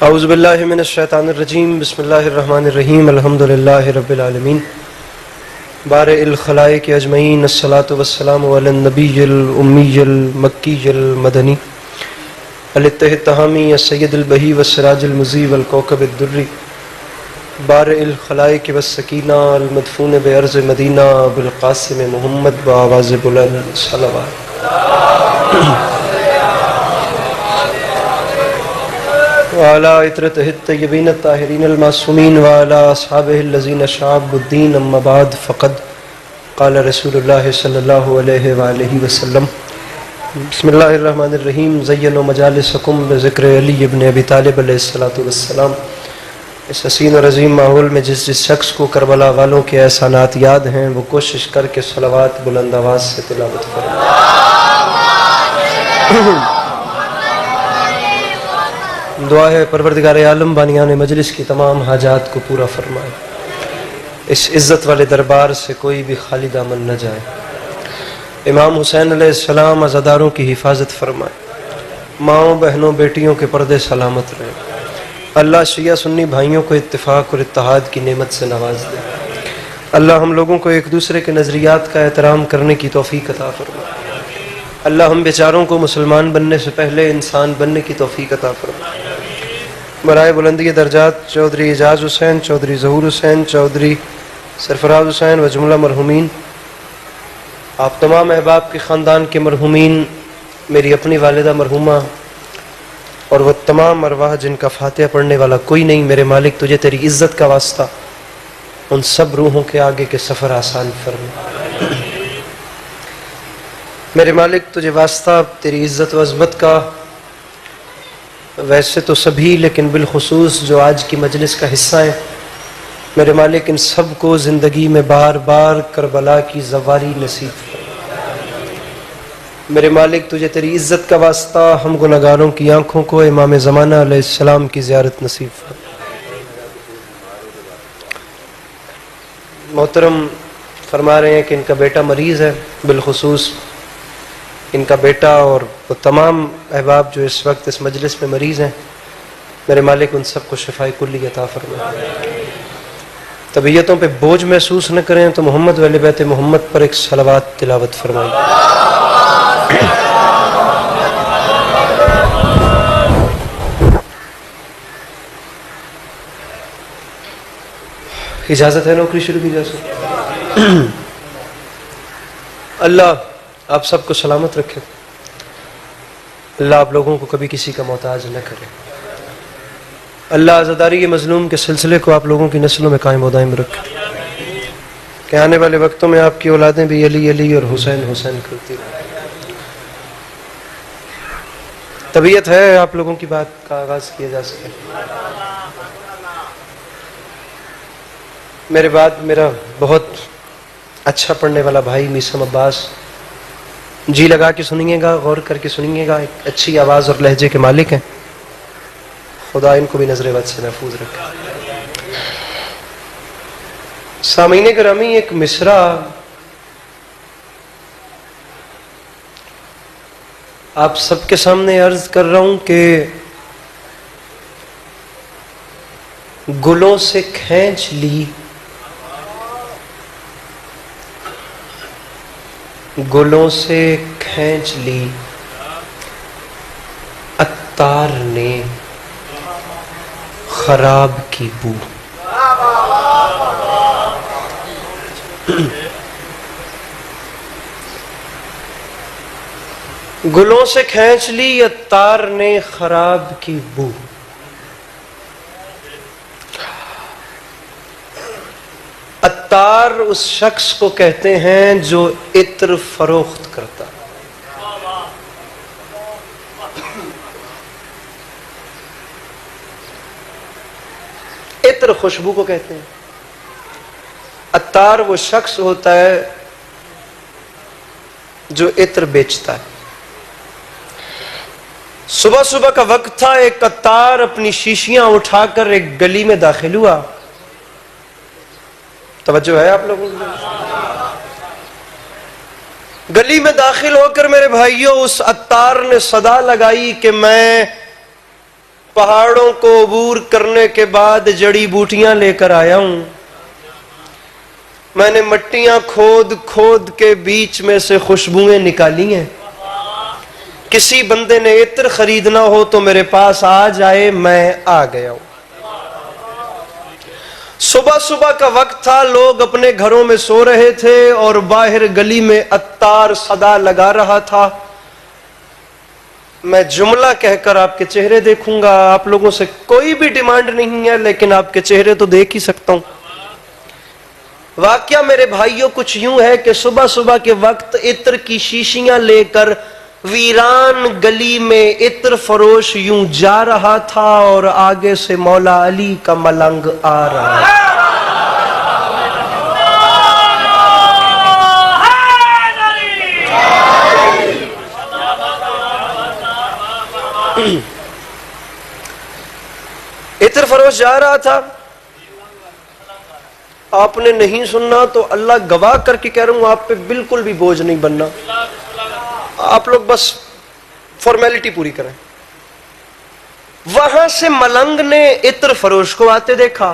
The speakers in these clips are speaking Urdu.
اعوذ باللہ من الشیطان الرجیم بسم اللہ الرحمن الرحیم الحمدللہ رب العالمین بارئ الخلائق اجمعین الصلاۃ والسلام علی النبی الامی المکی المدنی الاتحاد التہامی السید البہی والسراج المضی والکوکب الدری بارئ الخلائق والسکینہ المدفون بارض مدینہ بالقاسم محمد بآواز بلند صلوات وعلى عطرته الطيبين الطاهرين المعصومين وعلى أصحابه الذين شعبوا الدين أما بعد فقد قال رسول الله صلى الله عليه وآله وسلم بسم الله الرحمن الرحيم زينوا مجالسكم بذكر علی ابن ابی طالب علیہ الصلوۃ والسلام۔ اس حسین اور عظیم ماحول میں جس شخص کو کربلا والوں کے احسانات یاد ہیں وہ کوشش کر کے صلوات بلند آواز سے تلاوت فرمائے۔ دعا ہے پروردگار عالم بانیان مجلس کی تمام حاجات کو پورا فرمائے، اس عزت والے دربار سے کوئی بھی خالی دامن نہ جائے۔ امام حسین علیہ السلام عزاداروں کی حفاظت فرمائے، ماؤں بہنوں بیٹیوں کے پردے سلامت رہے۔ اللہ شیعہ سنی بھائیوں کو اتفاق اور اتحاد کی نعمت سے نواز دے۔ اللہ ہم لوگوں کو ایک دوسرے کے نظریات کا احترام کرنے کی توفیق عطا فرمائے۔ اللہ ہم بیچاروں کو مسلمان بننے سے پہلے انسان بننے کی توفیق عطا فرمائے۔ برائے بلندی درجات چودھری اعجاز حسین، چودھری ظہور حسین، چودھری سرفراز حسین و جملہ مرحومین، آپ تمام احباب کے خاندان کے مرحومین، میری اپنی والدہ مرحومہ اور وہ تمام ارواح جن کا فاتحہ پڑھنے والا کوئی نہیں، میرے مالک تجھے تیری عزت کا واسطہ ان سب روحوں کے آگے کے سفر آسان فرما۔ میرے مالک تجھے واسطہ تیری عزت و عظمت کا، ویسے تو سبھی لیکن بالخصوص جو آج کی مجلس کا حصہ ہیں، میرے مالک ان سب کو زندگی میں بار بار کربلا کی زواری نصیب فرما۔ میرے مالک تجھے تیری عزت کا واسطہ ہم گناہگاروں کی آنکھوں کو امام زمانہ علیہ السلام کی زیارت نصیب فرما۔ محترم فرما رہے ہیں کہ ان کا بیٹا مریض ہے، بالخصوص ان کا بیٹا اور وہ تمام احباب جو اس وقت اس مجلس میں مریض ہیں، میرے مالک ان سب کو شفائے کلی عطا فرمائے۔ طبیعتوں پہ بوجھ محسوس نہ کریں تو محمد و اہل بیت محمد پر ایک صلوات تلاوت فرمائیں۔ اجازت ہے نوکری شروع کی جا سکتی؟ اللہ آپ سب کو سلامت رکھے، اللہ آپ لوگوں کو کبھی کسی کا محتاج نہ کرے، اللہ عزاداری کے مظلوم کے سلسلے کو آپ لوگوں کی نسلوں میں قائم و دائم رکھے کہ آنے والے وقتوں میں آپ کی اولادیں بھی علی علی اور حسین حسین کرتی رہیں۔ طبیعت ہے آپ لوگوں کی بات کا آغاز کیا جا سکے۔ میرے بعد میرا بہت اچھا پڑھنے والا بھائی میثم عباس، جی لگا کے سنیے گا، غور کر کے سنیے گا، ایک اچھی آواز اور لہجے کے مالک ہیں، خدا ان کو بھی نظر بد سے محفوظ رکھے۔ سامعین گرامی، ایک مصرع آپ سب کے سامنے عرض کر رہا ہوں کہ گلوں سے کھینچ لی، گلوں سے کھینچ لی عطار نے خراب کی بو۔ گلوں سے کھینچ لی عطار نے خراب کی بو، عطار اس شخص کو کہتے ہیں جو عطر فروخت کرتا۔ عطر خوشبو کو کہتے ہیں، عطار وہ شخص ہوتا ہے جو عطر بیچتا ہے۔ صبح صبح کا وقت تھا، ایک عطار اپنی شیشیاں اٹھا کر ایک گلی میں داخل ہوا۔ توجہ ہے آپ لوگوں کو؟ گلی میں داخل ہو کر میرے بھائیوں اس عطار نے صدا لگائی کہ میں پہاڑوں کو عبور کرنے کے بعد جڑی بوٹیاں لے کر آیا ہوں. میں نے مٹیاں کھود کھود کے بیچ میں سے خوشبوئیں نکالی ہیں. کسی بندے نے عطر خریدنا ہو تو میرے پاس آ جائے، میں آ گیا ہوں. صبح صبح کا وقت تھا، لوگ اپنے گھروں میں سو رہے تھے اور باہر گلی میں عطار صدا لگا رہا تھا. میں جملہ کہہ کر آپ کے چہرے دیکھوں گا. آپ لوگوں سے کوئی بھی ڈیمانڈ نہیں ہے، لیکن آپ کے چہرے تو دیکھ ہی سکتا ہوں. واقعہ میرے بھائیوں کچھ یوں ہے کہ صبح صبح کے وقت عطر کی شیشیاں لے کر ویران گلی میں عطر فروش یوں جا رہا تھا اور آگے سے مولا علی کا ملنگ آ رہا تھا. عطر فروش جا رہا تھا. آپ نے نہیں سننا تو اللہ گواہ کر کے کہہ رہا ہوں، آپ پہ بالکل بھی بوجھ نہیں بننا. آپ لوگ بس فارمیلٹی پوری کریں. وہاں سے ملنگ نے عطر فروش کو آتے دیکھا،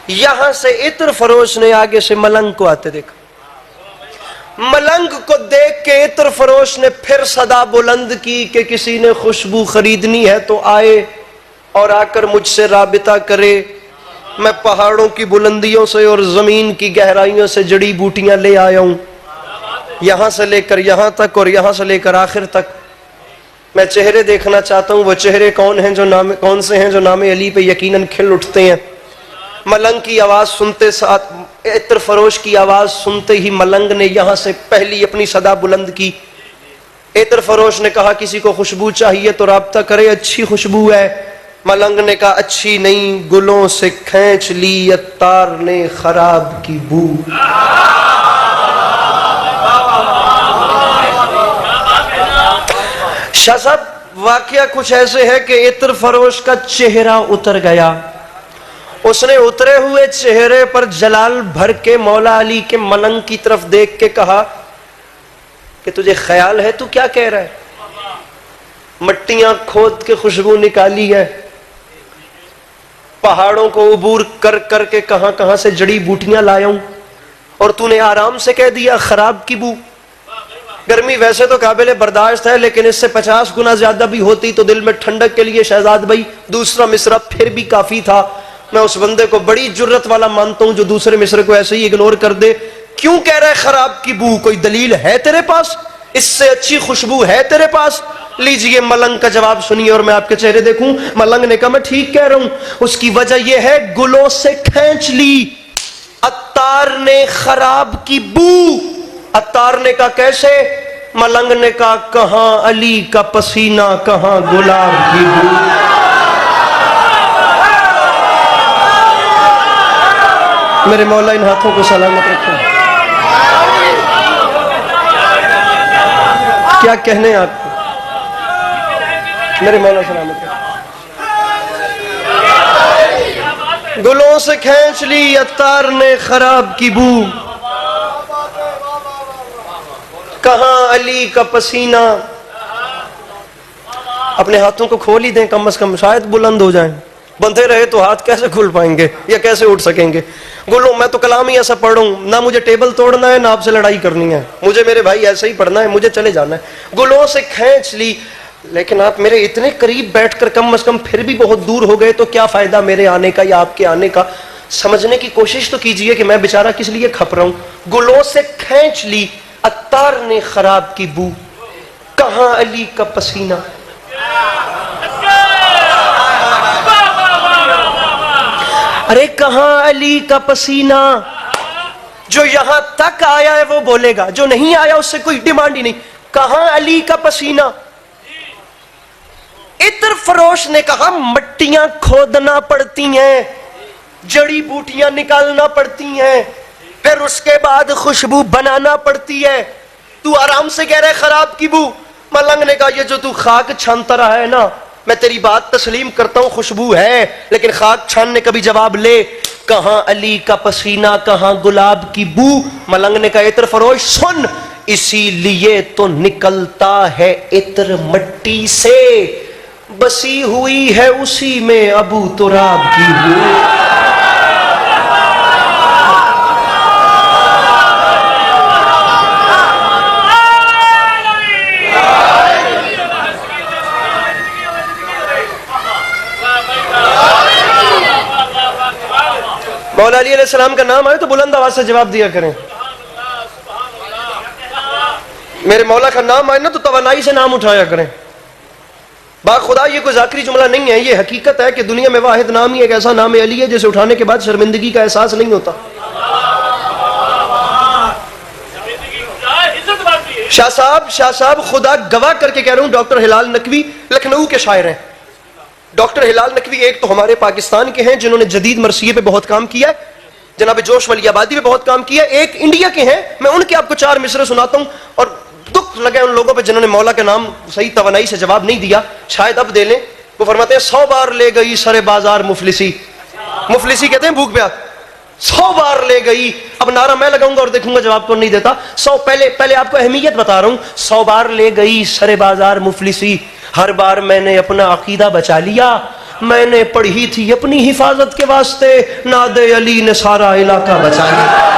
یہاں سے عطر فروش نے آگے سے ملنگ کو آتے دیکھا. ملنگ کو دیکھ کے عطر فروش نے پھر صدا بلند کی کہ کسی نے خوشبو خریدنی ہے تو آئے اور آ کر مجھ سے رابطہ کرے. میں پہاڑوں کی بلندیوں سے اور زمین کی گہرائیوں سے جڑی بوٹیاں لے آیا ہوں، یہاں سے لے کر یہاں تک اور یہاں سے لے کر آخر تک. میں چہرے دیکھنا چاہتا ہوں، وہ چہرے کون سے ہیں جو نام علی پہ یقیناً کھل اٹھتے ہیں. ملنگ کی آواز سنتے ساتھ، عطر فروش کی آواز سنتے ہی ملنگ نے یہاں سے پہلی اپنی صدا بلند کی. عطر فروش نے کہا کسی کو خوشبو چاہیے تو رابطہ کرے، اچھی خوشبو ہے. ملنگ نے کہا اچھی نہیں، گلوں سے کھینچ لی عطار نے خراب کی بو. شاہ صاحب واقعہ کچھ ایسے ہے کہ عطر فروش کا چہرہ اتر گیا. اس نے اترے ہوئے چہرے پر جلال بھر کے مولا علی کے ملنگ کی طرف دیکھ کے کہا کہ تجھے خیال ہے تو کیا کہہ رہا ہے؟ مٹیاں کھود کے خوشبو نکالی ہے، پہاڑوں کو عبور کر کر کے کہاں کہاں سے جڑی بوٹیاں لایا ہوں، اور تو نے آرام سے کہہ دیا خراب کی بو. گرمی ویسے تو قابل برداشت ہے، لیکن اس سے 50 گنا زیادہ بھی ہوتی تو دل میں ٹھنڈک کے لیے شہزاد بھائی دوسرا مصرع پھر بھی کافی تھا. میں اس بندے کو بڑی جرت والا مانتا ہوں جو دوسرے مصرع کو ایسے ہی اگنور کر دے. کیوں کہہ رہا ہے خراب کی بو؟ کوئی دلیل ہے تیرے پاس؟ اس سے اچھی خوشبو ہے تیرے پاس؟ لیجئے ملنگ کا جواب سنیے اور میں آپ کے چہرے دیکھوں. ملنگ نے کہا میں ٹھیک کہہ رہا ہوں. اس کی وجہ یہ ہے گلوں سے کھینچ لی عطار نے خراب کی بو. عطار نے کہا کیسے؟ ملنگ نے کہا کہاں علی کا پسینہ کہاں گلاب کی بو. میرے مولا ان ہاتھوں کو سلامت رکھیں. کیا کہنے آپ کو؟ میرے مولا سلامت رکھیں. گلوں سے کھینچ لی عطار نے خراب کی بو، کہاں علی کا پسینہ. اپنے ہاتھوں کو کھول ہی دیں کم از کم، شاید بلند ہو جائیں. بندھے رہے تو ہاتھ کیسے کھل پائیں گے یا کیسے اٹھ سکیں گے؟ گلوں، میں تو کلام ہی ایسا پڑھوں، نہ مجھے ٹیبل توڑنا ہے نہ آپ سے لڑائی کرنی ہے، مجھے میرے بھائی ایسے ہی پڑھنا ہے، مجھے چلے جانا ہے. گلوں سے کھینچ لی، لیکن آپ میرے اتنے قریب بیٹھ کر کم از کم پھر بھی بہت دور ہو گئے تو کیا فائدہ میرے آنے کا یا آپ کے آنے کا؟ سمجھنے کی کوشش تو کیجئے کہ میں بیچارہ کس لیے کھپ رہا ہوں. گلوں سے کھینچ لی عطار نے خراب کی بو، کہاں علی کا پسینہ. ارے کہاں علی کا پسینہ؟ جو یہاں تک آیا ہے وہ بولے گا، جو نہیں آیا اس سے کوئی ڈیمانڈ ہی نہیں. کہاں علی کا پسینہ؟ عطر فروش نے کہا مٹیاں کھودنا پڑتی ہیں، جڑی بوٹیاں نکالنا پڑتی ہیں، پھر اس کے بعد خوشبو بنانا پڑتی ہے. تو آرام سے کہہ رہے خراب کی بو. ملنگ نے کہا یہ جو تو خاک چھانتا رہا ہے نا، میں تیری بات تسلیم کرتا ہوں خوشبو ہے، لیکن خاک چھاننے کا بھی جواب لے. کہاں علی کا پسینہ کہاں گلاب کی بو. ملنگ نے کہا عطر فروش سن، اسی لیے تو نکلتا ہے عطر مٹی سے. بسی ہوئی ہے اسی میں ابو تراب کی روح. مولا علی علیہ السلام کا نام آئے تو بلند آواز سے جواب دیا کریں. میرے مولا کا نام آئے نا تو توانائی سے نام اٹھایا کریں. با خدا یہ کوئی ذاکری جملہ نہیں ہے, یہ حقیقت ہے کہ دنیا میں واحد نام ہی ایک ایسا نام علی ہے جسے اٹھانے کے بعد شرمندگی کا احساس نہیں ہوتا. شاہ صاحب خدا گواہ کر کے کہہ رہا ہوں, ڈاکٹر ہلال نقوی لکھنؤ کے شاعر ہیں. ڈاکٹر ہلال نقوی ایک تو ہمارے پاکستان کے ہیں جنہوں نے جدید مرثیے پہ بہت کام کیا ہے, جناب جوش ولی آبادی پہ بہت کام کیا ہے. ایک انڈیا کے ہیں, میں ان کے آپ کو 4 مصرے سناتا ہوں اور دکھ لگے ان لوگوں پہ جنہوں نے مولا کا نام صحیح توانائی سے جواب نہیں دیا, شاید اب دے لیں. وہ فرماتے ہیں 100 بار لے گئی سر بازار مفلسی. مفلسی کہتے ہیں بھوک پیاس. 100 بار لے گئی. اب نعرہ میں لگاؤں گا اور دیکھوں گا جواب کون نہیں دیتا. 100 پہلے آپ کو اہمیت بتا رہا ہوں. 100 بار لے گئی سر بازار مفلسی, ہر بار میں نے اپنا عقیدہ بچا لیا. میں نے پڑھی تھی اپنی حفاظت کے واسطے, ناد علی نے سارا علاقہ بچا لیا.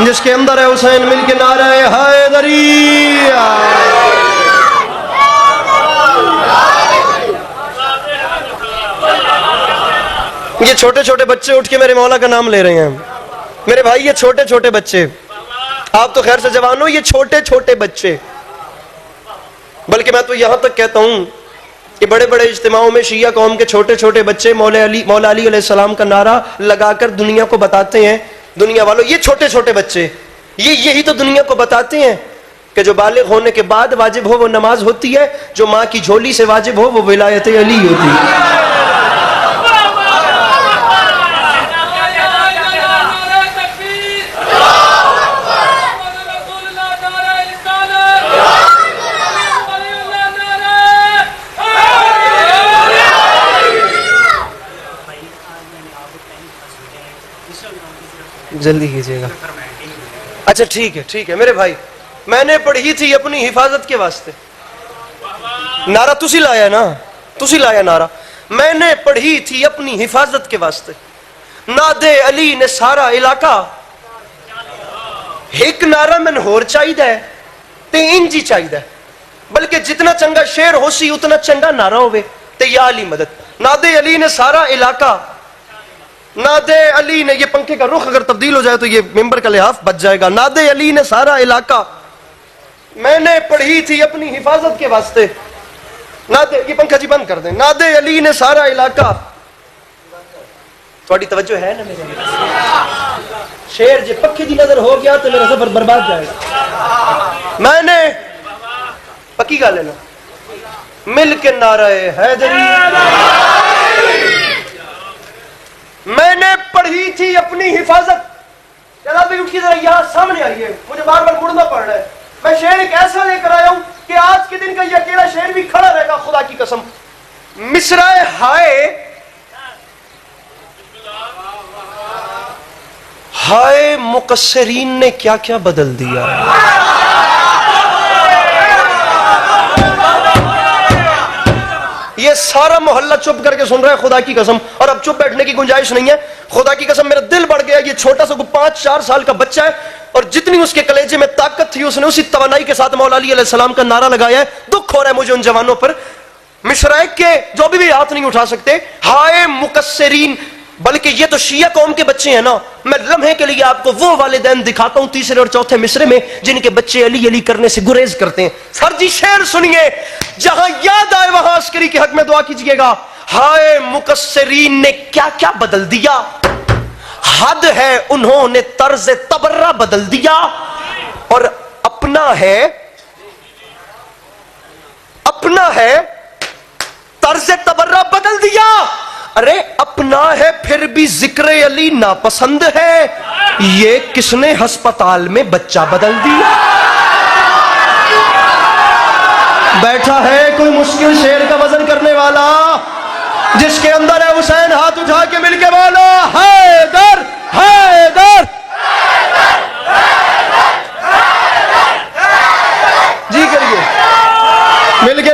جس کے اندر ہے حسین مل کے نعرہ حیدری. یہ چھوٹے چھوٹے بچے اٹھ کے میرے مولا کا نام لے رہے ہیں. میرے بھائی یہ چھوٹے چھوٹے بچے, آپ تو خیر سے جوان ہو, یہ چھوٹے چھوٹے بچے. بلکہ میں تو یہاں تک کہتا ہوں کہ بڑے بڑے اجتماعوں میں شیعہ قوم کے چھوٹے چھوٹے بچے مولا علی علیہ السلام کا نعرہ لگا کر دنیا کو بتاتے ہیں, دنیا والوں یہ چھوٹے چھوٹے بچے یہی تو دنیا کو بتاتے ہیں کہ جو بالغ ہونے کے بعد واجب ہو وہ نماز ہوتی ہے, جو ماں کی جھولی سے واجب ہو وہ ولایت علی ہوتی ہے. جلدی کیجیے گا. اچھا ٹھیک ہے میرے بھائی, میں نے پڑھی تھی اپنی حفاظت کے واسطے. نعرہ تسی لایا نعرہ. میں نے پڑھی تھی اپنی حفاظت کے واسطے, ناد علی نے سارا علاقہ. ایک نعرہ من ہور چاہیے تے انجی چاہیے, بلکہ جتنا چنگا شعر ہو سی اتنا چنگا نعرہ ہوئے تے یا علی مدد. ناد علی نے سارا علاقہ. ناد علی نے, یہ پنکھے کا رخ اگر تبدیل ہو جائے تو یہ ممبر کا لحاف بچ جائے گا. ناد علی نے سارا علاقہ. میں نے پڑھی تھی اپنی حفاظت کے واسطے. یہ پنکھا جی بند کر دیں. ناد علی نے سارا علاقہ. تھوڑی توجہ ہے نا میرے شیر جی پکھی دی نظر ہو گیا تو میرا سفر برباد جائے گا. میں نے پکی گل ہے نا, مل کے نعرہ حیدری. میں نے پڑھی تھی اپنی حفاظت. جناب اٹھ کے ذرا یہاں سامنے آئیے, مجھے بار بار مڑنا پڑ رہا ہے. میں شعر ایک ایسا لے کر آیا ہوں کہ آج کے دن کا یہ اکیلا شعر بھی کھڑا رہے گا خدا کی قسم. مصرع ہائے مقصرین نے کیا کیا بدل دیا. یہ سارا محلہ چپ کر کے سن رہا ہے خدا کی قسم, اور اب چپ بیٹھنے کی گنجائش نہیں ہے. خدا کی قسم میرا دل بڑھ گیا. یہ چھوٹا سا 5-4 سال کا بچہ ہے, اور جتنی اس کے کلیجے میں طاقت تھی اس نے اسی توانائی کے ساتھ مولا علی علیہ السلام کا نعرہ لگایا ہے. دکھ ہو رہا ہے مجھے ان جوانوں پر, مشرع کے جو بھی ہاتھ نہیں اٹھا سکتے. ہائے مقصرین, بلکہ یہ تو شیعہ قوم کے بچے ہیں نا. میں لمحے کے لیے آپ کو وہ والدین دکھاتا ہوں 3 اور 4 مصرے میں جن کے بچے علی علی کرنے سے گریز کرتے ہیں. سر جی شعر سنیے, جہاں یاد آئے وہاں عسکری کے حق میں دعا کیجئے گا. ہائے مقصرین نے کیا کیا بدل دیا, حد ہے انہوں نے طرز تبرہ بدل دیا, اور اپنا ہے طرز تبرہ بدل دیا. ارے اپنا ہے پھر بھی ذکر علی ناپسند ہے, یہ کس نے ہسپتال میں بچہ بدل دیا. بیٹھا ہے کوئی مشکل شعر کا وزن کرنے والا, جس کے اندر ہے حسین, ہاتھ اٹھا کے مل کے بولو حیدر حیدر. جی کریے مل کے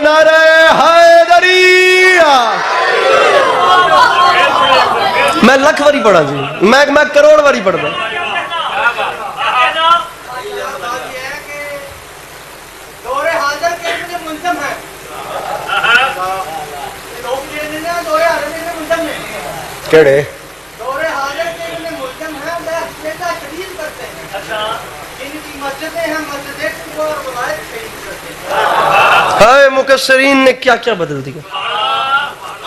لکھ واری پڑھا جی، میں کروڑ واری پڑھتا. کیڑے ہائے مکسرین نے کیا کیا بدل دیا.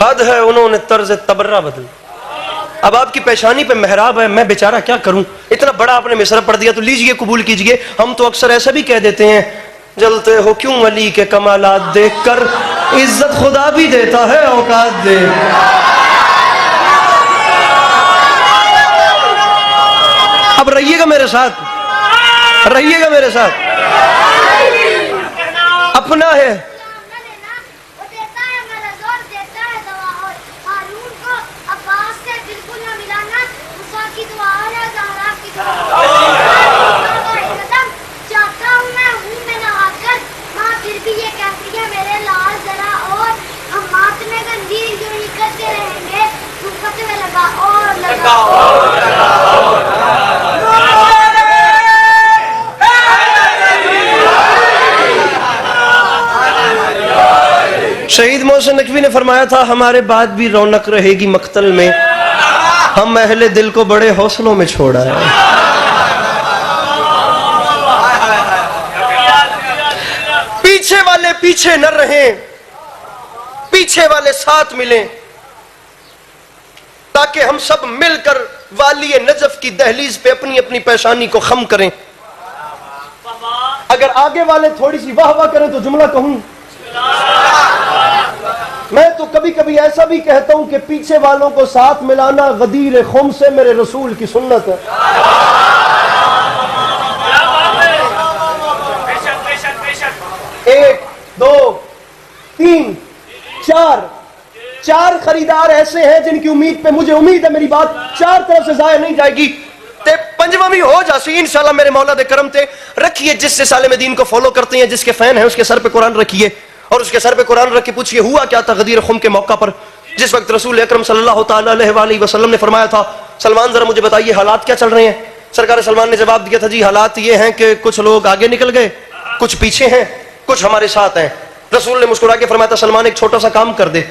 حد ہے، انہوں نے طرز تبرہ بدل. اب آپ کی پیشانی پہ محراب ہے، میں بیچارہ کیا کروں؟ اتنا بڑا آپ نے مصرع پڑھ دیا تو لیجئے قبول کیجئے. ہم تو اکثر ایسا بھی کہہ دیتے ہیں، جلتے ہو کیوں علی کے کمالات دیکھ کر، عزت خدا بھی دیتا ہے اوقات دے. اب رہیے گا میرے ساتھ، رہیے گا میرے ساتھ. اپنا ہے شہید محسن نقوی نے فرمایا تھا، ہمارے بعد بھی رونق رہے گی مقتل میں، ہم اہل دل کو بڑے حوصلوں میں چھوڑا ہے. پیچھے والے پیچھے نہ رہیں، پیچھے والے ساتھ ملیں، تاکہ ہم سب مل کر والی نجف کی دہلیز پہ اپنی اپنی پیشانی کو خم کریں. اگر آگے والے تھوڑی سی واہ واہ کریں تو جملہ کہوں. میں تو کبھی کبھی ایسا بھی کہتا ہوں کہ پیچھے والوں کو ساتھ ملانا غدیر خم سے میرے رسول کی سنت ہے. ایک دو تین چار خریدار ایسے ہیں جن کی امید پہ مجھے امید ہے میری بات چار طرف سے ضائع نہیں جائے گی تے پنجواں بھی ہو جاسی انشاءاللہ میرے مولا دے کرم تے. رکھیے جس سے سالم دین کو فالو کرتے ہیں، جس کے فین ہیں، اس کے سر پہ قرآن رکھیے اور اس کے سر پہ قرآن رکھ کے پوچھئے ہوا کیا تھا غدیر خم کے موقع پر، جس وقت رسول اکرم صلی اللہ تعالی علیہ وآلہ وسلم نے فرمایا تھا سلمان ذرا مجھے بتائیے حالات کیا چل رہے ہیں. سرکار سلمان نے جواب دیا تھا جی حالات یہ ہیں کہ کچھ لوگ آگے نکل گئے، کچھ پیچھے ہیں، کچھ ہمارے ساتھ ہیں. رسول نے مسکرا کے فرمایا تھا سلمان ایک چھوٹا سا کام کر دے.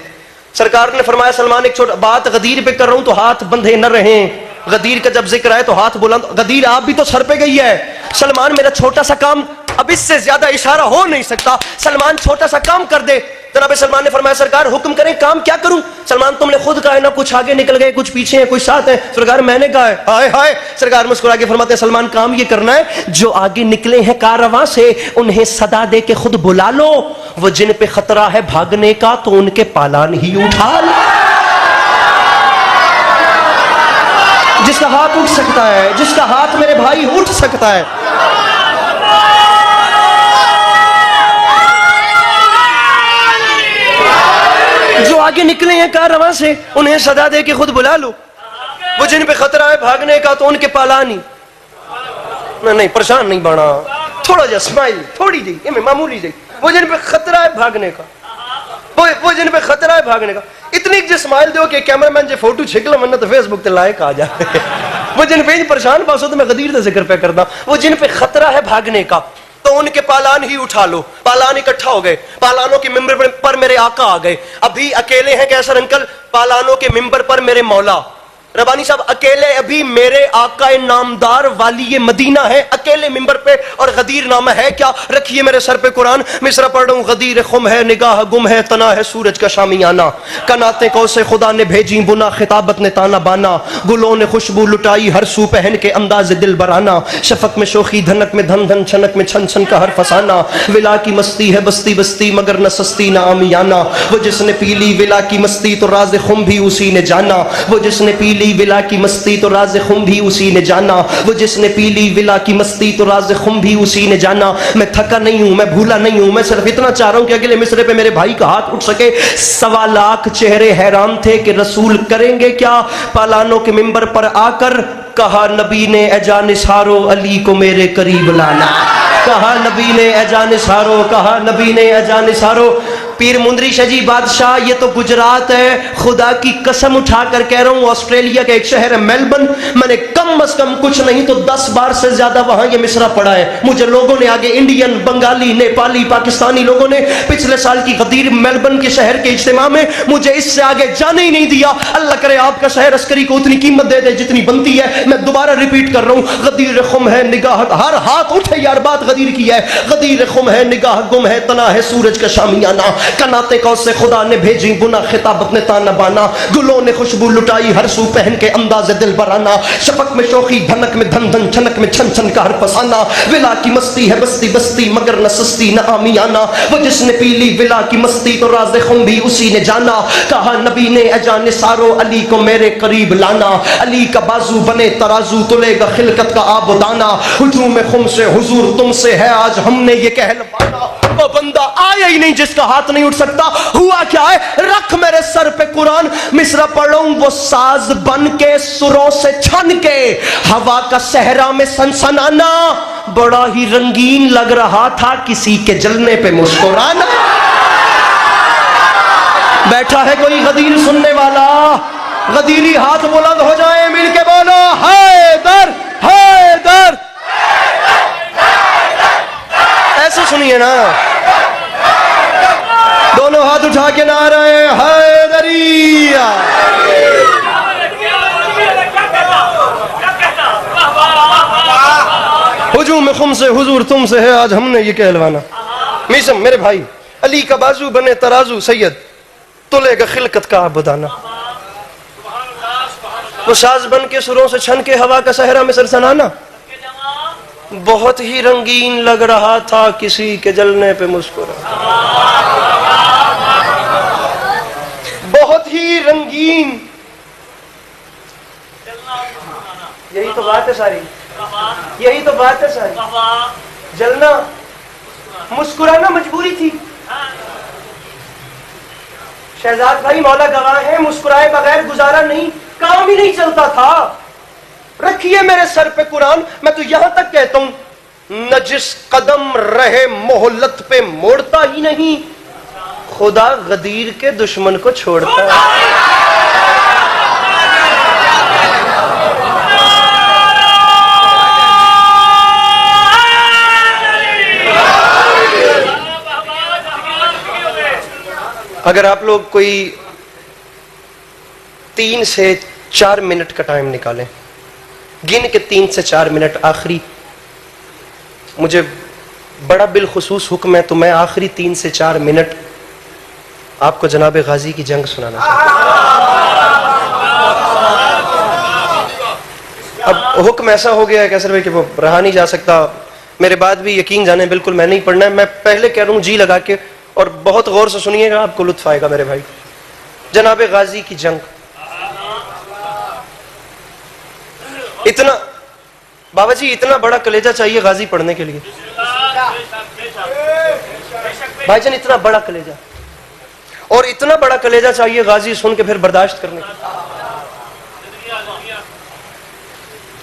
سرکار نے فرمایا سلمان ایک چھوٹا بات غدیر پہ کر رہا ہوں تو ہاتھ بندھے نہ رہیں. غدیر کا جب ذکر آئے تو ہاتھ بلند، غدیر آپ بھی تو سر پہ گئی ہے. سلمان میرا چھوٹا سا کام، اب اس سے زیادہ اشارہ ہو نہیں سکتا، سلمان چھوٹا سا کام کر دے. جناب سلمان نے فرمایا سرکار حکم کریں کام کیا کروں؟ سلمان تم نے خود کہا ہے نا کچھ آگے نکل گئے، کچھ پیچھے ہیں، کچھ ساتھ ہیں. سرکار میں نے کہا ہے. ہائے ہائے. سرکار مسکرا کے فرماتے ہیں سلمان کام یہ کرنا ہے جو آگے نکلے ہیں کارواں سے انہیں صدا دے کے خود بلا لو، وہ جن پہ خطرہ ہے بھاگنے کا تو ان کے پالان ہی اٹھا لو. جس کا ہاتھ اٹھ سکتا ہے، جس کا ہاتھ میرے بھائی اٹھ سکتا ہے، جو آگے نکلے ہیں کارواں سے انہیں صدا دے کے خود بلا لو، وہ جن پہ خطرہ ہے بھاگنے کا تو ان کے پالانی. نہیں پریشان نہیں بنا، تھوڑا جا اسمائل تھوڑی جی معمولی جی. وہ جن پہ خطرہ ہے بھاگنے کا، وہ جن پہ خطرہ ہے بھاگنے کا. اتنی جو اسمائل دو کہ کیمرامین جو فوٹو چھکلا منہ تو فیس بک تے لائق آ جائے. وہ جن پہ پریشان پاسو تو میں غدیر دا ذکر پہ کرتا ہوں. وہ جن پہ خطرہ ہے بھاگنے کا تو ان کے پالان ہی اٹھا لو. پالان اکٹھا ہو گئے، پالانوں کے ممبر پر میرے آقا آ گئے. ابھی اکیلے ہیں کیسر انکل؟ پالانوں کے ممبر پر میرے مولا. ربانی صاحب اکیلے ابھی میرے آقا نامدار والی مدینہ ہے اکیلے ممبر پہ، اور غدیر نامہ ہے کیا؟ رکھیے میرے سر پہ قرآن، مصرع پڑھ رہا ہوں. غدیر خم ہے نگاہ گم ہے تنا ہے سورج کا شامیانہ، کناتیں کو سے خدا نے بھیجی بنا خطابت نے تانا بانا، گلوں نے خوشبو لٹائی ہر سو پہن کے انداز دل برانا، شفق میں شوخی دھنک میں دھن دھن چھنک میں چھن چھن کا ہر فسانہ، ولا کی مستی ہے بستی بستی مگر نہ سستی نہ آمیانہ، وہ جس نے پی لی ولا کی مستی تو راز خم بھی اسی نے جانا، وہ جس نے پی لی ولا کی مستی تو راز خم بھی اسی نے جانا، وہ جس نے پی لی ولا کی مستی تو راز خم بھی اسی نے جانا. میں تھکا نہیں ہوں، میں بھولا نہیں ہوں، میں صرف اتنا چاہ رہا ہوں کہ اگلے مصرے پہ میرے بھائی کا ہاتھ اٹھ سکے. 1.25 لاکھ چہرے حیران تھے کہ رسول کریں گے کیا. پالانوں کے ممبر پر آ کر کہا نبی نے اے جانثارو علی کو میرے قریب لانا، کہا نبی نے اے جانثارو، کہا نبی نے اے جانثارو پیر مندری شاہ جی بادشاہ یہ تو گجرات ہے، خدا کی قسم اٹھا کر کہہ رہا ہوں آسٹریلیا کا ایک شہر ہے میلبرن، میں نے کم از کم کچھ نہیں تو 10 بار سے زیادہ وہاں یہ مصرع پڑھا ہے. مجھے لوگوں نے آگے انڈین، بنگالی، نیپالی، پاکستانی لوگوں نے پچھلے سال کی غدیر میلبرن کے شہر کے اجتماع میں مجھے اس سے آگے جانے ہی نہیں دیا. اللہ کرے آپ کا شہر عسکری کو اتنی قیمت دے دے جتنی بنتی ہے. میں دوبارہ ریپیٹ کر رہا ہوں، غدیر خم ہے نگاہ، ہر ہاتھ اٹھے یار بات غدیر کی ہے. غدیر خم ہے نگاہ گم ہے، تنا ہے سورج کا شامیانہ، کناتے کو سے خدا نے بھیجی گنا خطابت نے تانا بانا، گلوں نے خوشبو لٹائی ہر سو پہن کے انداز دل برانا، شفق میں شوخی دھنک میں دھن دھن، چھنک میں چھن چھن کا ہر فسانہ. ولا کی مستی ہے بستی بستی مگر نہ سستی نہ آمیانہ، وہ جس نے پی لی ولا کی مستی تو راز خم بھی اسی نے جانا. کہا نبی نے اجان سارو علی کو میرے قریب لانا، علی کا بازو بنے ترازو تلے گا خلقت کا آب و دانا. ہجوم خم سے حضور تم سے ہے آج ہم نے یہ کہلوانا. وہ بندہ آیا ہی نہیں جس کا ہاتھ نہیں اٹھ سکتا. ہوا کیا ہے؟ رکھ میرے سر پہ قرآن، مصرع پڑھوں وہ ساز بن کے سروں سے چھن کے، ہوا کا صحرا میں سنسنانا، بڑا ہی رنگین لگ رہا تھا کسی کے جلنے پہ مسکرانا. بیٹھا ہے کوئی غدیر سننے والا؟ غدیری ہاتھ بلند ہو جائیں، مل کے بولو حیدر حیدر. ایسے سنیے نا، دونوں ہاتھ اٹھا کے نعرہ حیدریہ. ہجوم خم سے حضور تم سے ہے آج ہم نے یہ کہلوانا. میسم میرے بھائی، علی کا بازو بنے ترازو سید تلے گا خلقت کا آب و دانا. وہ ساز بن کے سروں سے چھن کے ہوا کا صحرا میں سرسنانا، بہت ہی رنگین لگ رہا تھا کسی کے جلنے پہ مسکرانا. بہت ہی رنگین، یہی تو بات ہے ساری، یہی تو بات ہے ساری. جلنا مسکرانا مجبوری تھی. شہزاد بھائی مولا گواہ ہے، مسکرائے بغیر گزارا نہیں، کام ہی نہیں چلتا تھا. رکھیے میرے سر پہ قرآن. میں تو یہاں تک کہتا ہوں، نہ جس قدم رہے مہلت پہ موڑتا ہی نہیں، خدا غدیر کے دشمن کو چھوڑتا ہے. اگر آپ لوگ کوئی 3 سے 4 منٹ کا ٹائم نکالیں، گن کے 3 سے 4 منٹ آخری، مجھے بڑا بالخصوص حکم ہے تو میں آخری 3 سے 4 منٹ آپ کو جناب غازی کی جنگ سنانا چاہتا ہوں. اب حکم ایسا ہو گیا ہے کیسر بھائی کہ وہ رہا نہیں جا سکتا. میرے بعد بھی یقین جانے بالکل میں نہیں پڑھنا ہے. میں پہلے کہہ رہا ہوں جی لگا کے، اور بہت غور سے سنیے گا، آپ کو لطف آئے گا میرے بھائی. جناب غازی کی جنگ. اتنا بابا جی اتنا بڑا کلیجہ چاہیے غازی پڑھنے کے لیے. بھائی جان اتنا بڑا کلیجہ، اور اتنا بڑا کلیجہ چاہیے غازی سن کے پھر برداشت کرنے کے.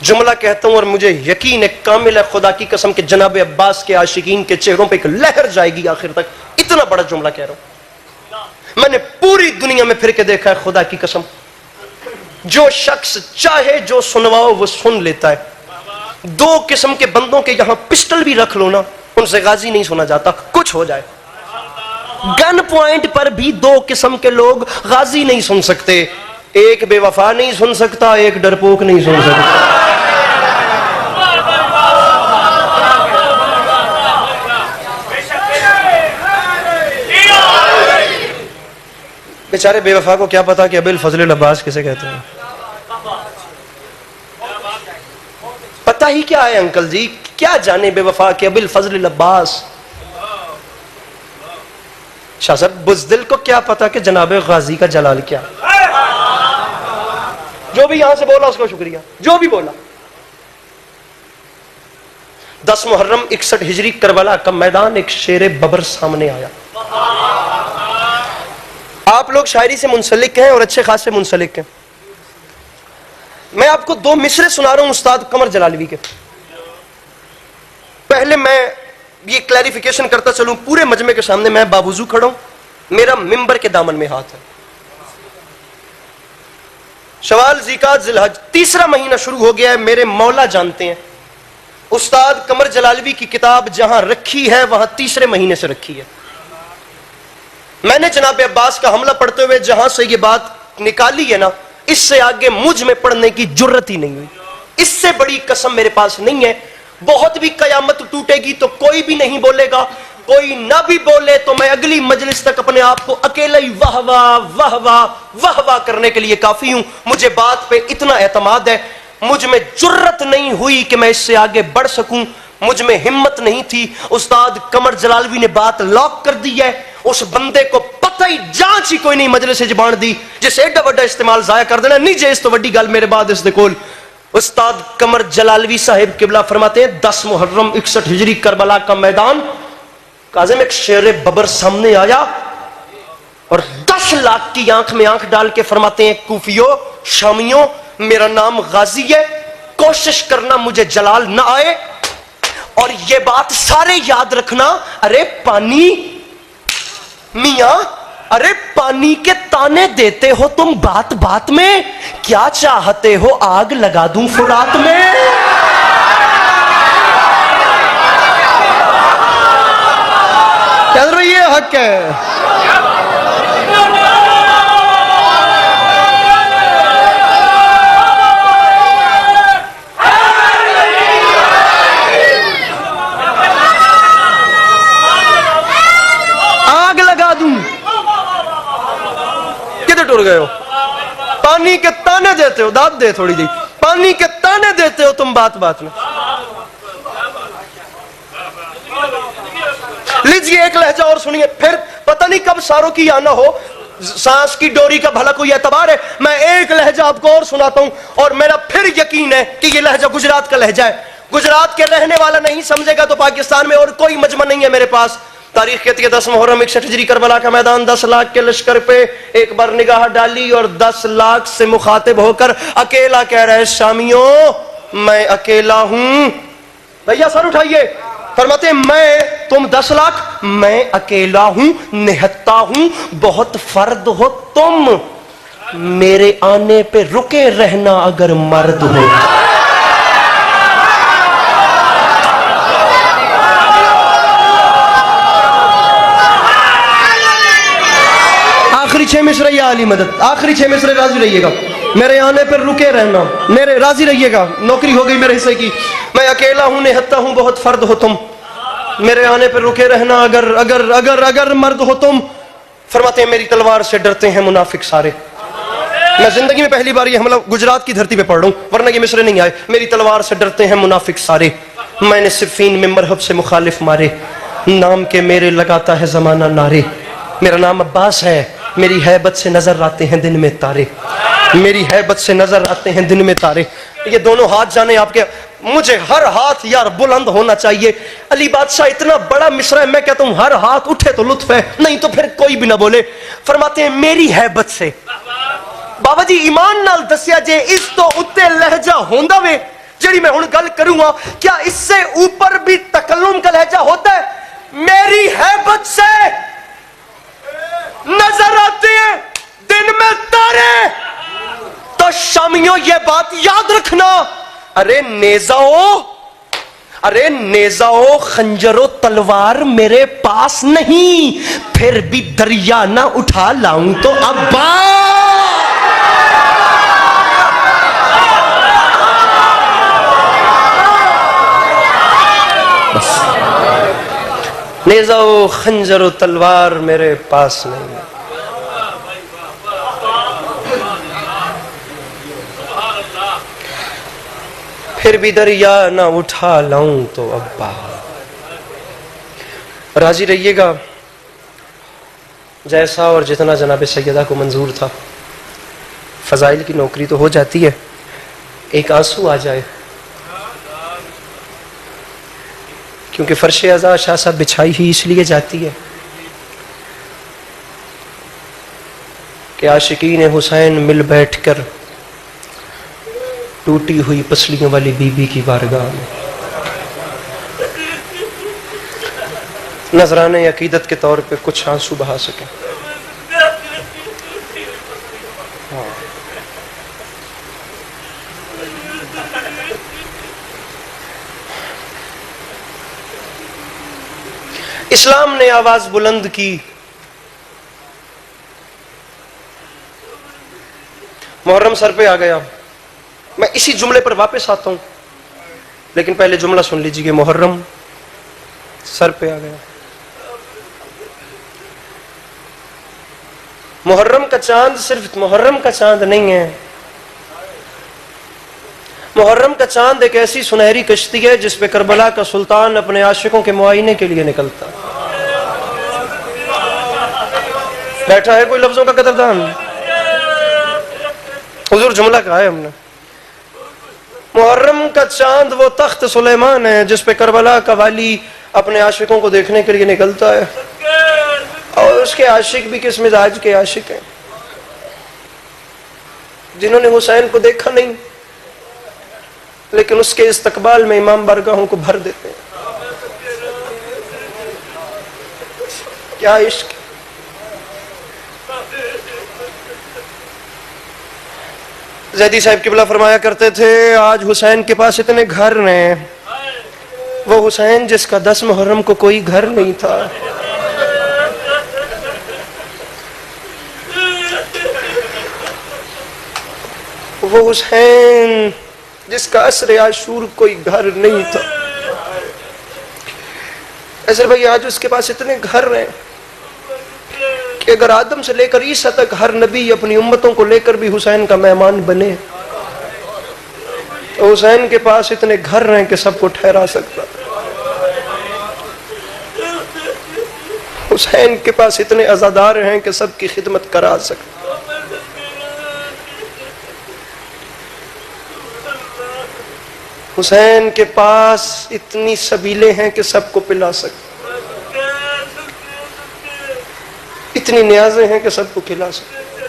جملہ کہتا ہوں اور مجھے یقین ہے کامل ہے خدا کی قسم کہ جناب عباس کے عاشقین کے چہروں پہ ایک لہر جائے گی آخر تک. اتنا بڑا جملہ کہہ رہا ہوں. میں نے پوری دنیا میں پھر کے دیکھا ہے خدا کی قسم، جو شخص چاہے جو سنواؤ وہ سن لیتا ہے. 2 قسم کے بندوں کے یہاں پسٹل بھی رکھ لو نا، ان سے غازی نہیں سنا جاتا، کچھ ہو جائے. گن پوائنٹ پر بھی 2 قسم کے لوگ غازی نہیں سن سکتے. ایک بے وفا نہیں سن سکتا، ایک ڈرپوک نہیں سن سکتا. بیچارے بے وفا کو کیا پتا کہ ابی الفضل العباس کسے کہتے ہیں. پتہ ہی کیا ہے انکل جی، کیا جانے بے وفا کہ ابی الفضل العباس. شاہ صاحب بزدل کو کیا پتا کہ جناب غازی کا جلال کیا. جو بھی یہاں سے بولا اس کو شکریہ، جو بھی بولا. 10 محرم 61 ہجری کربلا کا میدان، ایک شیر ببر سامنے آیا. آپ لوگ شاعری سے منسلک ہیں اور اچھے خاصے منسلک ہیں. میں آپ کو 2 مصرے سنا رہا ہوں استاد قمر جلالوی کے. پہلے میں یہ کلیریفیکیشن کرتا چلوں پورے مجمع کے سامنے، میں باوضو کھڑا ہوں میرا ممبر کے دامن میں ہاتھ ہے. شوال، ذیقعد، ذوالحج، تیسرا مہینہ شروع ہو گیا ہے. میرے مولا جانتے ہیں، استاد قمر جلالوی کی کتاب جہاں رکھی ہے وہاں تیسرے مہینے سے رکھی ہے. میں نے جناب عباس کا حملہ پڑھتے ہوئے جہاں سے یہ بات نکالی ہے نا، اس سے آگے مجھ میں پڑھنے کی جرت ہی نہیں ہوئی. اس سے بڑی قسم میرے پاس نہیں ہے. بہت بھی قیامت ٹوٹے گی تو کوئی بھی نہیں بولے گا، کوئی نہ بھی بولے تو میں اگلی مجلس تک اپنے آپ کو اکیلا ہی واہ واہ واہ واہ واہ واہ کرنے کے لیے کافی ہوں. مجھے بات پہ اتنا اعتماد ہے. مجھ میں جرت نہیں ہوئی کہ میں اس سے آگے بڑھ سکوں، مجھ میں ہمت نہیں تھی. استاد قمر جلالوی نے بات لاک کر دی ہے. اس بندے کو پتہ ہی جانچ ہی کوئی نہیں مجلس زبان دی جس ایڈا وڈا استعمال ضائع کر دینا نہیں جے اس تو وڈی گل میرے بعد اس دے کول. استاد قمر جلالوی صاحب قبلہ فرماتے ہیں 10 محرم 61 ہجری کربلا کا میدان. کاظم ایک شیر ببر سامنے آیا اور 10 لاکھ کی آنکھ میں آنکھ ڈال کے فرماتے ہیں کوفیوں، شامیوں، میرا نام غازی ہے، کوشش کرنا مجھے جلال نہ آئے. اور یہ بات سارے یاد رکھنا. ارے پانی میاں، ارے پانی کے تانے دیتے ہو تم بات بات میں، کیا چاہتے ہو آگ لگا دوں فرات میں؟ چل رہی ہے حق ہے. آگ لگا دوں. کدھر ٹر گئے ہو؟ پانی کے تانے دیتے ہو، داد دے تھوڑی دی، پانی کے تانے دیتے ہو تم بات بات میں. لیجئے ایک لہجہ اور سنیے، پھر پتہ نہیں کب ساروں کی آنا ہو. سانس کی ڈوری کا بھلا کوئی اعتبار ہے؟ میں ایک لہجہ آپ کو اور سناتا ہوں اور میرا پھر یقین ہے کہ یہ لہجہ گجرات کا لہجہ ہے. گجرات کے رہنے والا نہیں سمجھے گا تو پاکستان میں اور کوئی مجمع نہیں ہے میرے پاس. تاریخ کہتی ہے 10 محرم 61 ہجری کربلا کا میدان. 10 لاکھ کے لشکر پہ ایک بار نگاہ ڈالی اور 10 لاکھ سے مخاطب ہو کر اکیلا کہہ رہے شامیوں میں اکیلا ہوں. بھیا سر اٹھائیے. فرماتے ہیں میں، تم 10 لاکھ، میں اکیلا ہوں، نہتا ہوں، بہت فرد ہو تم، میرے آنے پہ رکے رہنا اگر مرد ہو. آخری 6 مصرے یا علی مدد، آخری 6 مصرے راضی رہیے گا. میرے آنے پر رکے رہنا، میرے راضی رہیے گا، نوکری ہو گئی میرے حصے کی. میں اکیلا ہوں، نہتا ہوں، بہت فرد ہو تم، میرے آنے پر رکے رہنا اگر اگر اگر اگر مرد ہو تم. فرماتے ہیں میری تلوار سے ڈرتے ہیں منافق سارے. میں زندگی میں پہلی بار یہ حملہ گجرات کی دھرتی پہ پڑھ رہا ہوں ورنہ یہ مصرے نہیں آئے. میری تلوار سے ڈرتے ہیں منافق سارے، میں نے صفین میں مرحب سے مخالف مارے، نام کے میرے لگاتا ہے زمانہ نعرے. میرا نام عباس ہے، میری ہیبت سے نظر آتے ہیں دن میں تارے، میری ہیبت سے نظر آتے ہیں دن میں تارے. یہ دونوں ہاتھ جانے آپ کے، مجھے ہر ہاتھ یار بلند ہونا چاہیے. علی بادشاہ اتنا بڑا مصرع ہے، میں کہتا ہوں ہر ہاتھ اٹھے تو لطف ہے، نہیں تو پھر کوئی بھی نہ بولے. فرماتے ہیں میری ہیبت سے. بابا جی ایمان نال دسیا جے اس تو اتے لہجہ ہوندا وے جڑی میں ہن گل کروں گا، کیا اس سے اوپر بھی تکلم کا لہجہ ہوتا ہے؟ میری ہیبت سے نظر آتے ہیں دن میں تارے. تو شامیوں یہ بات یاد رکھنا. ارے نیزاؤ خنجر و تلوار میرے پاس نہیں، پھر بھی دریا نہ اٹھا لاؤں تو ابا. نیزاؤ خنجر و تلوار میرے پاس نہیں، پھر بھی دریا نہ اٹھا لاؤں تو ابا. راضی رہیے گا جیسا اور جتنا جناب سیدہ کو منظور تھا. فضائل کی نوکری تو ہو جاتی ہے، ایک آنسو آ جائے، کیونکہ فرش عزا شاہ صاحب بچھائی ہی اس لیے جاتی ہے کہ عاشقین حسین مل بیٹھ کر ٹوٹی ہوئی پسلیوں والی بی بی کی بارگاہ میں نذرانے عقیدت کے طور پہ کچھ آنسو بہا سکیں. اسلام نے آواز بلند کی، محرم سر پہ آ گیا. میں اسی جملے پر واپس آتا ہوں، لیکن پہلے جملہ سن لیجیے. محرم سر پہ آ گیا. محرم کا چاند صرف محرم کا چاند نہیں ہے. محرم کا چاند ایک ایسی سنہری کشتی ہے جس پہ کربلا کا سلطان اپنے عاشقوں کے معائنے کے لیے نکلتا. بیٹھا ہے کوئی لفظوں کا قدردان؟ حضور جملہ کہا ہے ہم نے. محرم کا چاند وہ تخت سلیمان ہے جس پہ کربلا کا والی اپنے عاشقوں کو دیکھنے کے لیے نکلتا ہے. اور اس کے عاشق بھی کس مزاج کے عاشق ہیں؟ جنہوں نے حسین کو دیکھا نہیں لیکن اس کے استقبال میں امام بارگاہوں کو بھر دیتے ہیں. کیا عشق! زیدی صاحب قبلہ فرمایا کرتے تھے آج حسین کے پاس اتنے گھر ہیں. وہ حسین جس کا 10 محرم کو کوئی گھر نہیں تھا. وہ حسین جس کا عصر عاشور کوئی گھر نہیں تھا. ایسے بھائی آج اس کے پاس اتنے گھر ہیں کہ اگر آدم سے لے کر عیسیٰ تک ہر نبی اپنی امتوں کو لے کر بھی حسین کا مہمان بنے تو حسین کے پاس اتنے گھر ہیں کہ سب کو ٹھہرا سکتا. حسین کے پاس اتنے عزادار ہیں کہ سب کی خدمت کرا سکتا. حسین کے پاس اتنی سبیلیں ہیں کہ سب کو پلا سکتے. اتنی نیازیں ہیں کہ سب کو کھلا سکتے.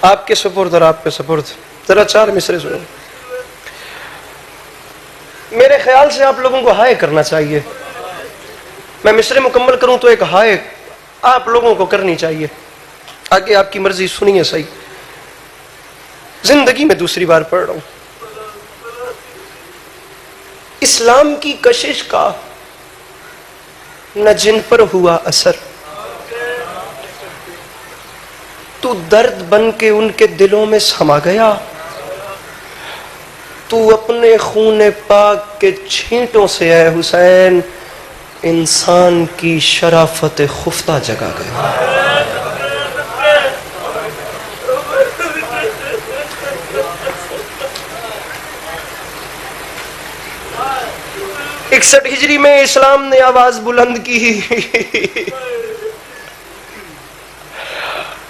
آپ کے سپرد اور آپ کے سپرد ذرا 4 مصرے سنیں. میرے خیال سے آپ لوگوں کو ہائے کرنا چاہیے. میں مصرے مکمل کروں تو ایک ہائے آپ لوگوں کو کرنی چاہیے. آگے آپ کی مرضی سنیے. صحیح زندگی میں دوسری بار پڑھ رہا ہوں. اسلام کی کشش کا نہ جن پر ہوا اثر، تو درد بن کے ان کے دلوں میں سما گیا. تو اپنے خون پاک کے چھینٹوں سے اے حسین انسان کی شرافت خفتہ جگا گیا. 61 ہجری میں اسلام نے آواز بلند کی.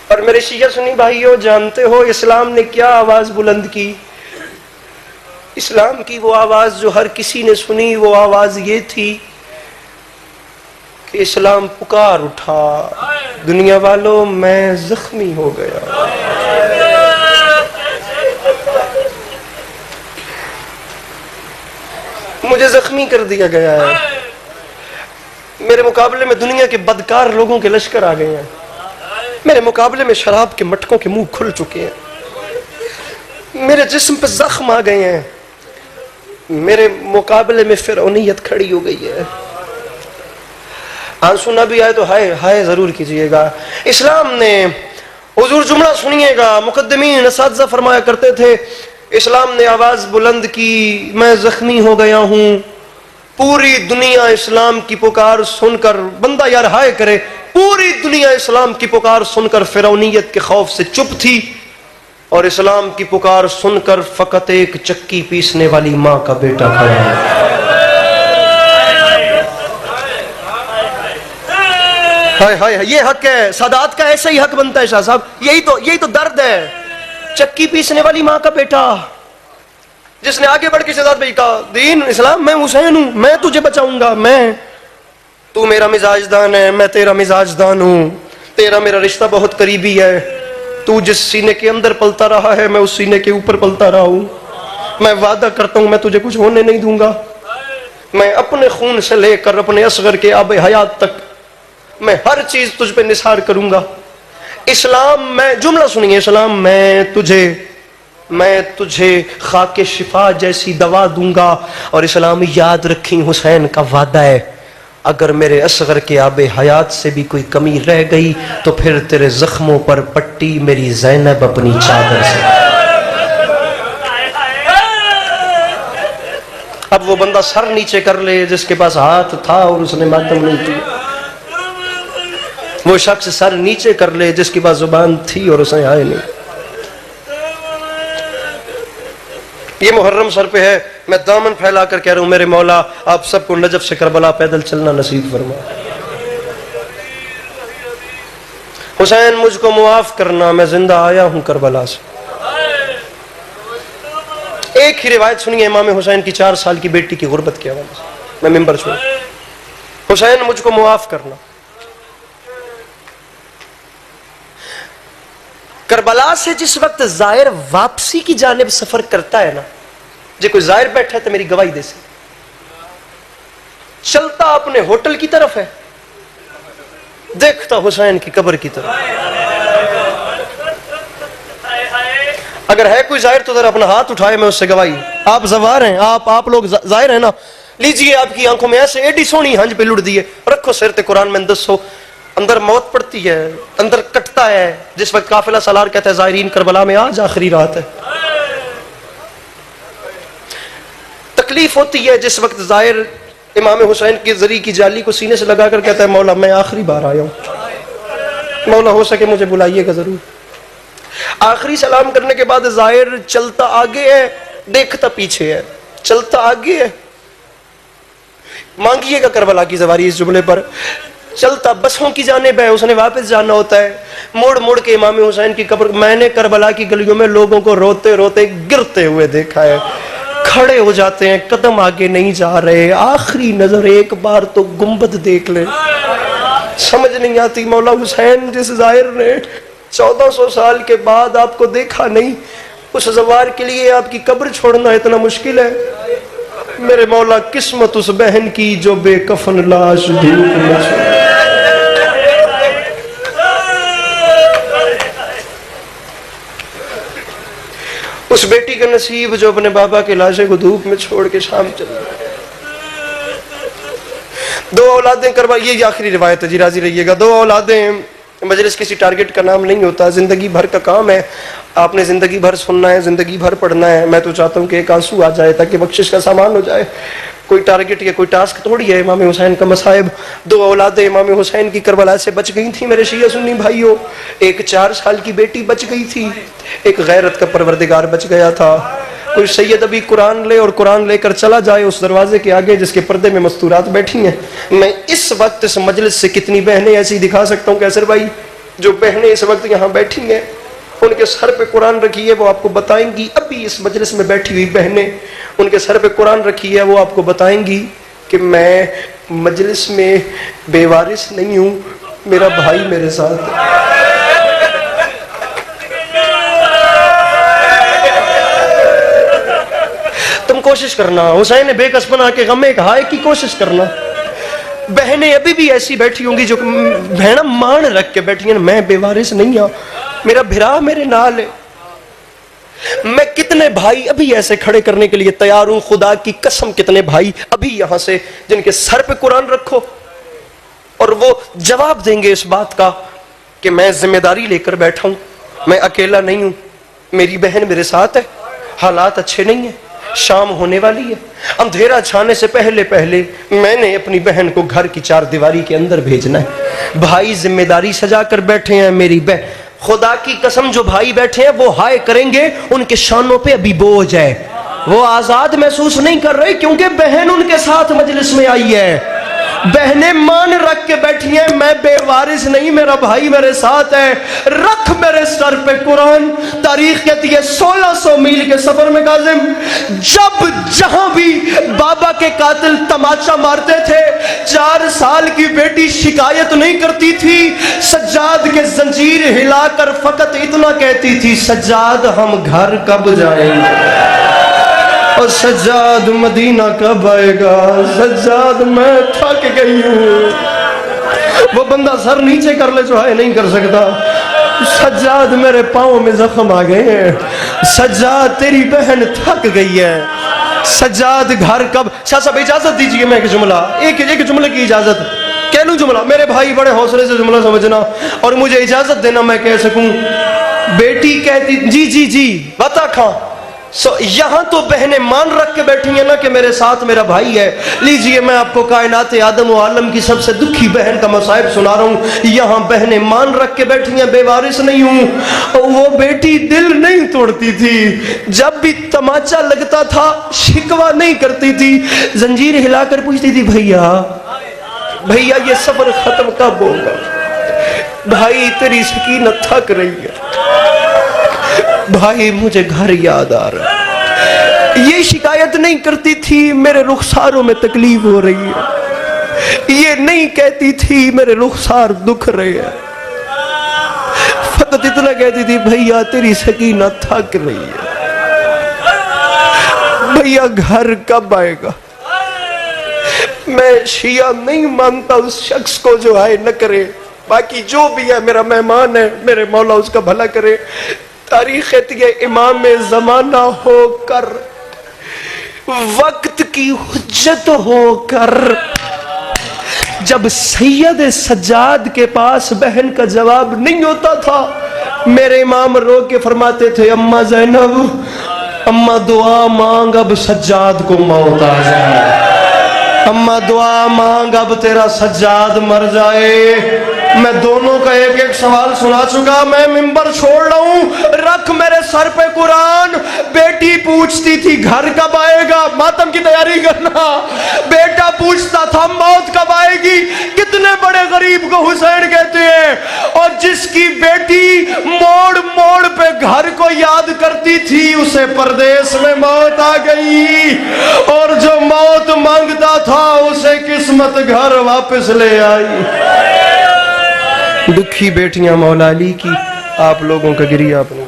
اور میرے شیعہ سنی بھائیو جانتے ہو اسلام نے کیا آواز بلند کی؟ اسلام کی وہ آواز جو ہر کسی نے سنی وہ آواز یہ تھی کہ اسلام پکار اٹھا دنیا والوں میں زخمی ہو گیا. مجھے زخمی کر دیا گیا ہے. میرے مقابلے میں دنیا کے بدکار لوگوں کے لشکر آ گئے ہیں. میرے مقابلے میں شراب کے مٹکوں کے منہ کھل چکے ہیں. میرے جسم پہ زخم آ گئے ہیں. میرے مقابلے میں فرعونیت کھڑی ہو گئی ہے. آنسو نہ بھی آئے تو ہائے ہائے ضرور کیجئے گا. اسلام نے حضور جملہ سنیے گا مقدمین اساتذہ فرمایا کرتے تھے اسلام نے آواز بلند کی میں زخمی ہو گیا ہوں. پوری دنیا اسلام کی پکار سن کر بندہ یار ہائے کرے. پوری دنیا اسلام کی پکار سن کر فرعونیت کے خوف سے چپ تھی اور اسلام کی پکار سن کر فقط ایک چکی پیسنے والی ماں کا بیٹا کھڑا ہے. ہائے ہائے یہ حق ہے. سادات کا ایسا ہی حق بنتا ہے شاہ صاحب. یہی تو درد ہے. چکی پیسنے والی ماں کا بیٹا جس نے آگے بڑھ کے شہزاد بھائی کہا دین اسلام میں حسین ہوں میں تجھے بچاؤں گا. تو میرا مزاج دان ہے میں تیرا مزاج دان ہوں. تیرا میرا رشتہ بہت قریبی ہے. تو جس سینے کے اندر پلتا رہا ہے میں اس سینے کے اوپر پلتا رہا ہوں. میں وعدہ کرتا ہوں میں تجھے کچھ ہونے نہیں دوں گا. میں اپنے خون سے لے کر اپنے اصغر کے آب حیات تک میں ہر چیز تجھ پہ نثار کروں گا. اسلام میں جملہ سنیے، اسلام میں تجھے خاک شفا جیسی دوا دوں گا، اور اسلام یاد رکھیں حسین کا وعدہ ہے، اگر میرے اصغر کے آب حیات سے بھی کوئی کمی رہ گئی تو پھر تیرے زخموں پر پٹی میری زینب اپنی چادر سے۔ اب وہ بندہ سر نیچے کر لے جس کے پاس ہاتھ تھا اور اس نے ماتم نہیں کیا، وہ شخص سر نیچے کر لے جس کے پاس زبان تھی اور اس نے آئے نہیں۔ یہ محرم سر پہ ہے، میں دامن پھیلا کر کہہ رہا ہوں میرے مولا آپ سب کو نجف سے کربلا پیدل چلنا نصیب فرما۔ حسین مجھ کو معاف کرنا، میں زندہ آیا ہوں کربلا سے۔ ایک ہی روایت سنیے امام حسین کی 4 سال کی بیٹی کی غربت کے حوالے سے، میں ممبر چھوڑ۔ حسین مجھ کو معاف کرنا، کربلا سے جس وقت زائر واپسی کی جانب سفر کرتا ہے نا، جے کوئی زائر بیٹھا ہے تو میری گواہی دے سے، چلتا اپنے ہوٹل کی طرف ہے، دیکھتا حسین کی قبر کی طرف۔ اگر ہے کوئی زائر تو ذرا اپنا ہاتھ اٹھائے، میں اس سے گواہی۔ آپ زوار ہیں، آپ لوگ زائر ہیں نا، لیجئے آپ کی آنکھوں میں ایسے ایڈی سونی ہنج پہ لڑ دیے، رکھو سیرت قرآن میں دسو، اندر موت پڑتی ہے، اندر کٹتا ہے، جس وقت قافلہ سالار کہتا ہے زائرین کربلا میں آج آخری رات ہے۔ تکلیف ہوتی ہے جس وقت زائر امام حسین کی زری کی جالی کو سینے سے لگا کر کہتا ہے مولا میں آخری بار آیا ہوں، مولا ہو سکے مجھے بلائیے گا ضرور۔ آخری سلام کرنے کے بعد زائر چلتا آگے ہے، دیکھتا پیچھے ہے، چلتا آگے ہے، مانگیے گا کربلا کی زواری اس جملے پر، چلتا بسوں کی جانب ہے، اس نے واپس جانا ہوتا ہے، موڑ موڑ کے امام حسین کی قبر۔ میں نے کربلا کی گلیوں میں لوگوں کو روتے روتے گرتے ہوئے دیکھا ہے، کھڑے ہو جاتے ہیں، قدم آگے نہیں جا رہے، آخری نظر ایک بار تو گنبد دیکھ لے۔ سمجھ نہیں آتی مولا حسین جس زائر نے 1400 سال کے بعد آپ کو دیکھا نہیں، اس زوار کے لیے آپ کی قبر چھوڑنا اتنا مشکل ہے۔ میرے مولا قسمت اس بہن کی جو بے کفن لاش دھوپ میں چھوڑ۔ اس بیٹی کا نصیب جو اپنے بابا کے لاشے کو دھوپ میں چھوڑ کے شام چل گئی۔ 2 اولادیں کربلا، یہ آخری روایت ہے جی، راضی رہیے گا۔ 2 اولادیں، مجلس کسی ٹارگٹ کا نام نہیں ہوتا، زندگی بھر کا کام ہے، آپ نے زندگی بھر سننا ہے، زندگی بھر پڑھنا ہے۔ میں تو چاہتا ہوں کہ ایک آنسو آ جائے تاکہ بخشش کا سامان ہو جائے۔ کوئی ٹارگٹ یا کوئی ٹاسک تھوڑی ہے امام حسین کا مصائب۔ 2 اولادیں امام حسین کی کربلا سے بچ گئی تھیں میرے شیعہ سنی بھائیوں۔ ایک 4 سال کی بیٹی بچ گئی تھی، ایک غیرت کا پروردگار بچ گیا تھا۔ کوئی سید ابھی قرآن لے اور قرآن لے کر چلا جائے اس دروازے کے آگے جس کے پردے میں مستورات بیٹھی ہیں۔ میں اس وقت اس مجلس سے کتنی بہنیں ایسی دکھا سکتا ہوں کہ ایسر بھائی جو بہنیں اس وقت یہاں بیٹھی ہیں ان کے سر پہ قرآن رکھی ہے، وہ آپ کو بتائیں گی، ابھی اس مجلس میں بیٹھی ہوئی بہنیں ان کے سر پہ قرآن رکھی ہے، وہ آپ کو بتائیں گی کہ میں مجلس میں بے وارث نہیں ہوں، میرا بھائی میرے ساتھ ہے۔ تم کوشش کرنا، حسین بے کس بنا کے غم ایک ہائے کی کوشش کرنا۔ بہنیں ابھی بھی ایسی بیٹھی ہوں گی جو بہنا مان رکھ کے بیٹھی ہیں، میں بے وارث نہیں ہوں، میرا بھرا میرے نال ہے۔ میں کتنے بھائی ابھی ایسے کھڑے کرنے کے لیے تیار ہوں، خدا کی قسم کتنے بھائی ابھی یہاں سے جن کے سر پہ قرآن رکھو اور وہ جواب دیں گے اس بات کا کہ میں ذمہ داری لے کر بیٹھا ہوں، میں اکیلا نہیں ہوں، میری بہن میرے ساتھ ہے، حالات اچھے نہیں ہیں، شام ہونے والی ہے، اندھیرا چھانے سے پہلے میں نے اپنی بہن کو گھر کی 4 دیواری کے اندر بھیجنا ہے۔ بھائی ذمہ داری سجا کر بیٹھے ہیں، میری بہن، خدا کی قسم جو بھائی بیٹھے ہیں وہ ہائے کریں گے، ان کے شانوں پہ ابھی بوجھ ہے، وہ آزاد محسوس نہیں کر رہے کیونکہ بہن ان کے ساتھ مجلس میں آئی ہے۔ بہنیں مان رکھ کے بیٹھی ہیں، میں بے وارث نہیں، میرا بھائی میرے ساتھ ہے، رکھ میرے سر پہ قرآن۔ تاریخ کہتی ہے 1600 میل کے سفر میں کاظم جب جہاں بھی بابا کے قاتل تماچا مارتے تھے 4 سال کی بیٹی شکایت نہیں کرتی تھی، سجاد کے زنجیر ہلا کر فقط اتنا کہتی تھی سجاد ہم گھر کب جائیں گے، اور سجاد مدینہ کب آئے گا، سجاد میں تھک گئی ہوں۔ وہ بندہ سر نیچے کر لے جو ہے نہیں کر سکتا، سجاد میرے پاؤں میں زخم آ گئے ہیں، سجاد تیری بہن تھک گئی ہے، سجاد گھر کب؟ شاہ صاحب اجازت دیجئے میں ایک جملہ، ایک جملے کی اجازت کہہ لوں جملہ، میرے بھائی بڑے حوصلے سے جملہ سمجھنا اور مجھے اجازت دینا میں کہہ سکوں۔ بیٹی کہتی جی بتا کھاں، یہاں تو بہنیں مان رکھ کے بیٹھی ہیں نا کہ میرے ساتھ میرا بھائی ہے، لیجئے میں آپ کو کائنات آدم و عالم کی سب سے دکھی بہن کا مصائب سنا رہا ہوں۔ یہاں بہنیں مان رکھ کے بیٹھی ہیں، بے وارث نہیں ہوں۔ وہ بیٹی دل نہیں توڑتی تھی، جب بھی تماچا لگتا تھا شکوہ نہیں کرتی تھی، زنجیر ہلا کر پوچھتی تھی بھیا یہ سفر ختم کب ہوگا؟ بھائی تیری سکینت تھک رہی ہے، بھائی مجھے گھر یاد آ رہا ہے۔ یہ شکایت نہیں کرتی تھی میرے رخساروں میں تکلیف ہو رہی ہے، یہ نہیں کہتی تھی میرے رخسار دکھ رہے ہیں، فقط اتنا کہتی تھی بھیا تیری سکینت تھک رہی ہے، بھیا گھر کب آئے گا؟ میں شیعہ نہیں مانتا اس شخص کو جو آئے نہ کرے، باقی جو بھی ہے میرا مہمان ہے، میرے مولا اس کا بھلا کرے۔ تاریخ کہتی ہے امام زمانہ ہو کر، وقت کی حجت ہو کر، جب سید سجاد کے پاس بہن کا جواب نہیں ہوتا تھا، میرے امام رو کے فرماتے تھے اماں زینب، اماں دعا مانگ اب سجاد کو موت آ جائے، اماں دعا مانگ اب تیرا سجاد مر جائے۔ میں دونوں کا ایک سوال سنا چکا، میں منبر چھوڑ رہا ہوں، رکھ میرے سر پہ قرآن۔ بیٹی پوچھتی تھی گھر کب آئے گا، ماتم کی تیاری کرنا، بیٹا پوچھتا تھا موت کب آئے گی۔ کتنے بڑے غریب کو حسین کہتے ہیں، اور جس کی بیٹی موڑ موڑ پہ گھر کو یاد کرتی تھی اسے پردیس میں موت آ گئی، اور جو موت مانگتا تھا اسے قسمت گھر واپس لے آئی۔ دکھی بیٹیاں مولا علی کی، آپ لوگوں کا گریہ اپنے